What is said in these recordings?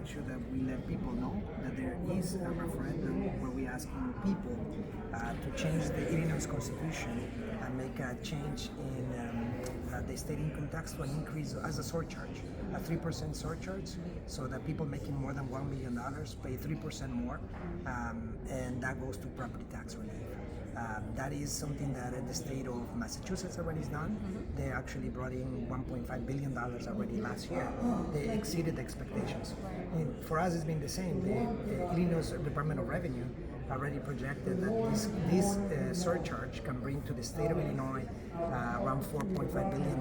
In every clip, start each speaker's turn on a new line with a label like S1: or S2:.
S1: make sure that we let people know that there is a referendum where we're asking people to change the Illinois Constitution and make a change in the state income tax to an increase as a surcharge, a 3% surcharge, so that people making more than $1 million pay 3% more, and that goes to property tax relief. That is something that the state of Massachusetts already has done. They actually brought in $1.5 billion already last year. They exceeded expectations. And for us, it's been the same. The Illinois Department of Revenue already projected that this surcharge can bring to the state of Illinois around $4.5 billion.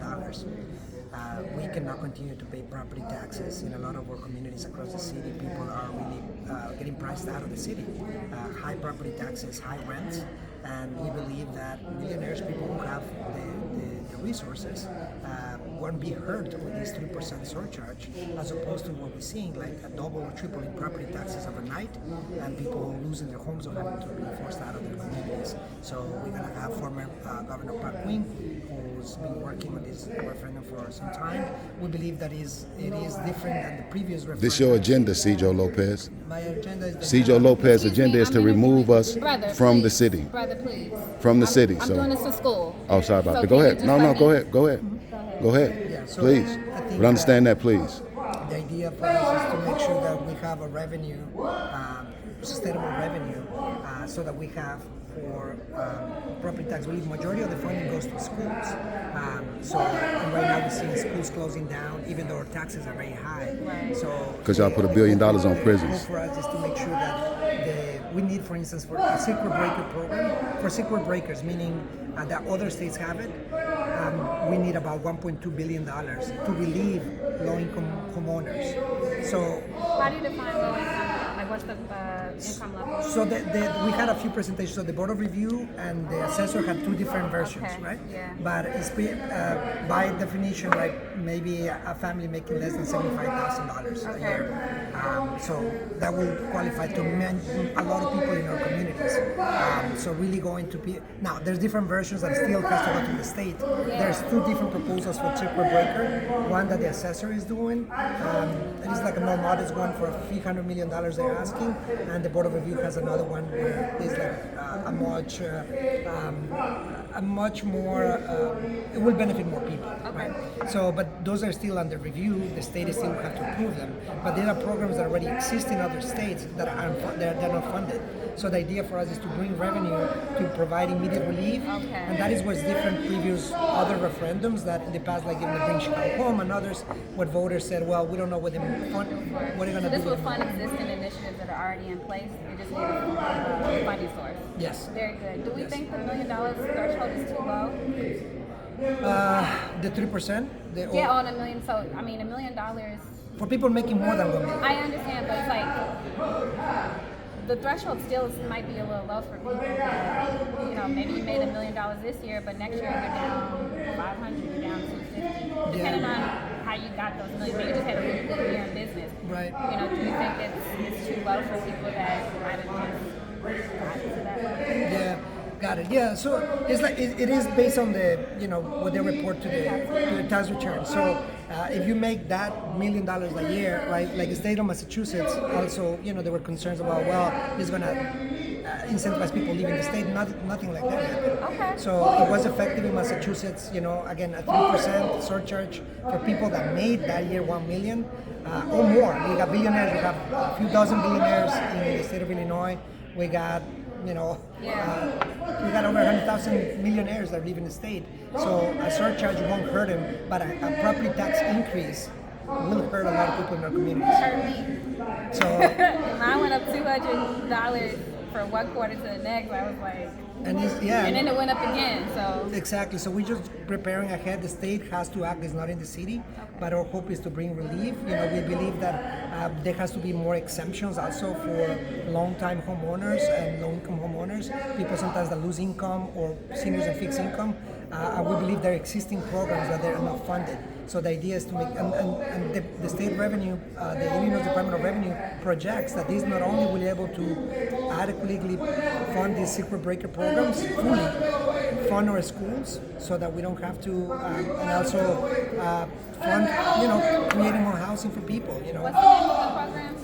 S1: We cannot continue to pay property taxes in a lot of our communities across the city. People are really getting priced out of the city. High property taxes, high rents, and we believe that millionaires, people who have the resources, won't be hurt with this 3% surcharge, as opposed to what we're seeing, like a double or triple in property taxes overnight, and people losing their homes or having to be forced out of their communities. So we're going to have former Governor Pat Quinn, who's been working on this referendum for some time. We believe that it is different than the previous referendum.
S2: This your agenda, Cjo Lopez?
S1: My agenda is
S2: Cjo Lopez's agenda is to remove us from the city.
S3: Brother, please.
S2: From the city.
S3: I'm doing this for school.
S2: Oh, sorry about
S3: So
S2: that. Go
S3: can you
S2: ahead.
S3: just
S2: No,
S3: let me-
S2: go ahead. Go ahead. Go ahead.
S1: Yeah, so
S2: Please.
S1: I think
S2: But understand that, please.
S1: the idea for us is to make sure that we have a revenue, sustainable revenue, so that we have for property tax relief. Majority of the funding goes to schools. And right now we're seeing schools closing down, even though our taxes are very high.
S3: Right.
S1: So
S2: Because y'all put $1 billion on
S1: the goal
S2: prisons.
S1: for us is to make sure that we need, for instance, for a circuit breaker program, for circuit breakers, meaning that other states have it. We need about $1.2 billion to relieve low-income homeowners. So
S3: How do you define low income? Like, what's the income level?
S1: So we had a few presentations. So the Board of Review and the assessor had two different versions,
S3: Okay,
S1: right?
S3: yeah.
S1: But it's by definition, like maybe a family making less than $75,000 a year. So that will qualify to a lot of people in our communities. So really going to be now. There's different versions that still has to go to the state. There's two different proposals for circuit breaker. One that the assessor is doing. It is like a more modest one for $300 million they're asking, and the Board of Review has another one where it's like a much more. It will benefit more people, right? So, but those are still under review. The state is still have to approve them. But there are programs that already exist in other states that they're not funded. So the idea for us is to bring revenue to provide immediate relief, and that is what's different previous other referendums that in the past, like in the Bring Chicago Home and others, what voters said, well, we don't know what they're going
S3: So
S1: to
S3: this
S1: do.
S3: will
S1: with the
S3: fund
S1: money.
S3: existing initiatives that are already in place. You just need a funding source.
S1: Yes.
S3: Very good. Do we
S1: Yes.
S3: think the $1 million threshold is too low?
S1: The 3%.
S3: Yeah, on $1 million. So I mean, $1 million.
S1: For people making more than $1 million.
S3: I understand, but it's like the threshold still might be a little low for people that, maybe you made $1 million this year, but next year you're down 500, you're down 250, depending on how you got those millions. Maybe you just had a really good year in business.
S1: Right.
S3: Do you think it's too low for people that might have just gotten to that level?
S1: Yeah, got it. Yeah, so it's like it is based on the what they report to the tax return. So if you make that $1 million a year, right? Like the state of Massachusetts, also there were concerns about it's gonna incentivize people leaving the state. Nothing like that happened.
S3: Okay.
S1: So it was effective in Massachusetts. Again, a 3% surcharge for people that made that year $1 million or more. We got billionaires. We got a few dozen billionaires in the state of Illinois. We got we got over 100,000 millionaires that live in the state. So a surcharge won't hurt them, but a property tax increase will hurt a lot of people in our communities.
S3: Hurt me.
S1: So
S3: Mine went up $200 from one quarter to the next. I was like,
S1: and
S3: and then it went up again. So
S1: exactly. So we're just preparing ahead. The state has to act. It's not in the city, but our hope is to bring relief. We believe that there has to be more exemptions also for long-time homeowners and low-income homeowners. People sometimes that lose income or seniors and fixed income. And we believe there are existing programs that they're not funded. So the idea is to make, and the state revenue, the Illinois Department of Revenue projects that this not only will be able to adequately fund these circuit breaker programs, fully fund our schools so that we don't have to, and also fund, creating more housing for people.
S3: what's the name of the program?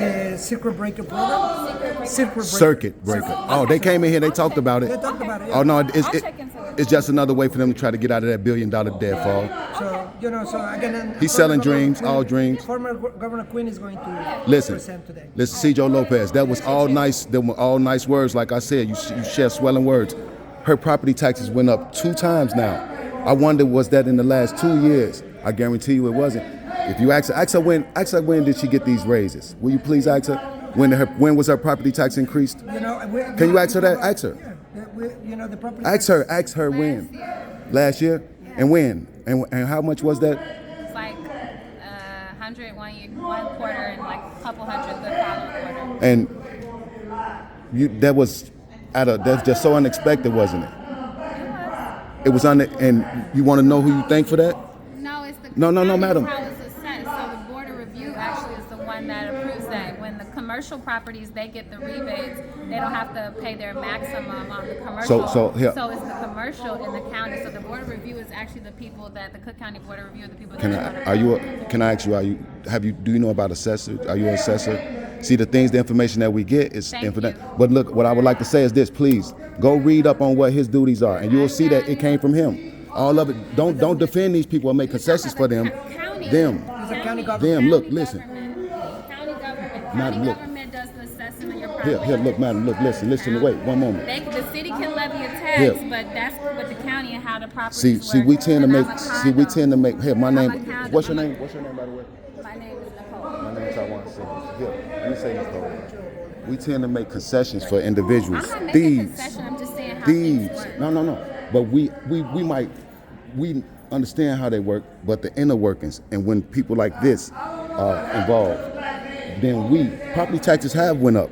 S1: The circuit breaker program.
S2: Circuit breaker. Oh, they came in here. They talked about it.
S1: They talked about it. Yeah.
S2: Oh no,
S3: I'll check into it.
S2: it's just another way for them to try to get out of that $1 billion deadfall.
S1: So so again,
S2: He's selling dreams, all dreams.
S1: Former Governor Quinn is going to
S2: Listen,
S1: present today.
S2: Cedro Lopez. That was all nice. They were all nice words. Like I said, you share swelling words. Her property taxes went up 2 times now. I wonder, was that in the last 2 years? I guarantee you it wasn't. If you ask her when did she get these raises? Will you please ask her when was her property tax increased? Can you ask her that? Ask her.
S1: Yeah, the property.
S2: Ask her when. Last year, and when, and how much was that?
S3: It's like 100 one quarter and like a couple hundred the following quarter.
S2: And that's just so unexpected, wasn't it? It was and you want to know who you thank for that?
S3: No, it's the
S2: No,
S3: county
S2: madam.
S3: how it's assessed. So the board of review actually is the one that approves that. When the commercial properties, they get the rebates. They don't have to pay their maximum on the commercial.
S2: So here.
S3: So it's the commercial in the county. So the board of review is actually the people that the Cook County Board of Review are the people.
S2: Can I ask you? Do you know about assessor? Are you an assessor? See, the information that we get is infinite. But look, what I would like to say is this: please go read up on what his duties are, and you will see that it came from him. All of it. Don't defend these people or make concessions for them. Them. Look, listen.
S3: County government does the assessment of your property.
S2: Here, look, madam, look, listen, wait, one moment.
S3: The city can levy a tax, but that's what the county and how the property
S2: See, we tend to make, here, my name, what's your name, by the way?
S3: My name is Nicole.
S2: My name is Taiwan Simmons. Here, let me say this, though. We tend to make concessions for individuals.
S3: I'm not making a concession, I'm just saying how things work.
S2: No. But we understand how they work, but the inner workings, and when people like this are involved, then property taxes have went up.